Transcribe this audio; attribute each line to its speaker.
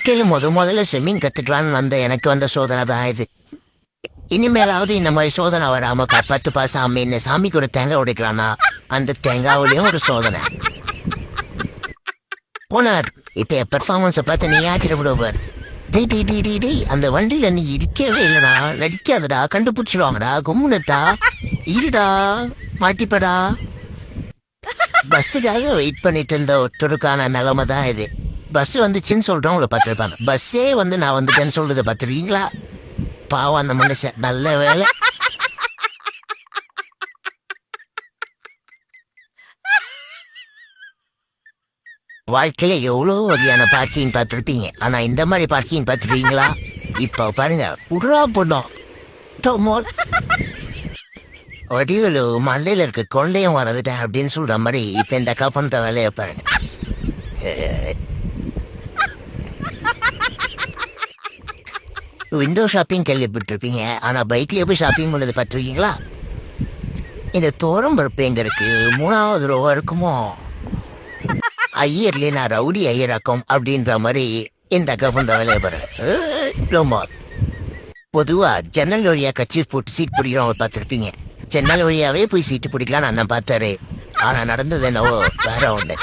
Speaker 1: வாழ்க்கையில முதல்ல ஸ்விம்மிங் கத்துக்கலான்னு வந்த எனக்கு வந்த சோதனை தான் இது. இனிமேலாவது இந்த மாதிரி சோதனை வராம காப்பாத்துப்பா சாமின்னு சாமிக்கு ஒரு தேங்காய் உடைக்கலானா அந்த தேங்காவிலையும் ஒரு சோதனை. போனார் இப்ப என் பெர்ஃபார்மன்ஸை பார்த்து நீ ஆச்சரியப்படுவார். அந்த வண்டியில நீ இருக்கவே இல்லடா, நடிக்காதடா, கண்டுபிடிச்சிருவாங்கடா, கும்முனட்டா, இருடா, மாட்டிப்படா. பஸ்ஸுக்காக வெயிட் பண்ணிட்டு இருந்த ஒருத்தருக்கான நிலைமை தான் இது. பஸ் வந்துச்சுன்னு சொல்றவங்கள பார்த்துருப்பாங்க, பஸ்ஸே வந்து நான் வந்துட்டேன்னு சொல்றதை பார்த்துருக்கீங்களா? பாவம் அந்த மனுஷன், நல்ல வேலை. வாழ்க்கையில எவ்வளவு வகையான பார்க்கிங் பார்த்துருப்பீங்க, ஆனா இந்த மாதிரி பார்க்கிங் பார்த்துருக்கீங்களா? இப்போ பாருங்க, உடா போட்டோம் வடிவலு மண்டையில இருக்க கொள்ளையும் வரதுட்டேன் அப்படின்னு சொல்ற மாதிரி இப்ப இந்த அக்கா பண்ற வேலையை பாருங்க. விண்டோ ஷாப்பிங் கேள்விப்பட்டிருப்பீங்க, ஆனா பைக்ல போய் ஷாப்பிங் பண்ணது பார்த்துருக்கீங்களா? இந்த தோரம் பருப்பு எங்க இருக்கு, 3வது ரோவா இருக்குமோ? ஐயர்லயே நான் ரவுடி ஐயராக்கும் அப்படின்ற மாதிரி இந்த அக்கா பண்ற வேலையை பாருங்க. பொதுவா ஜன்னல் வழியா கட்சி போட்டு சீட் பிடிக்கிறவங்க பார்த்துருப்பீங்க. ஜன்னல் வழியாவே போய் சீட்டு பிடிக்கலாம் நான் பார்த்தாரு. ஆனா நடந்தது என்னவோ வேற ஒண்ணு.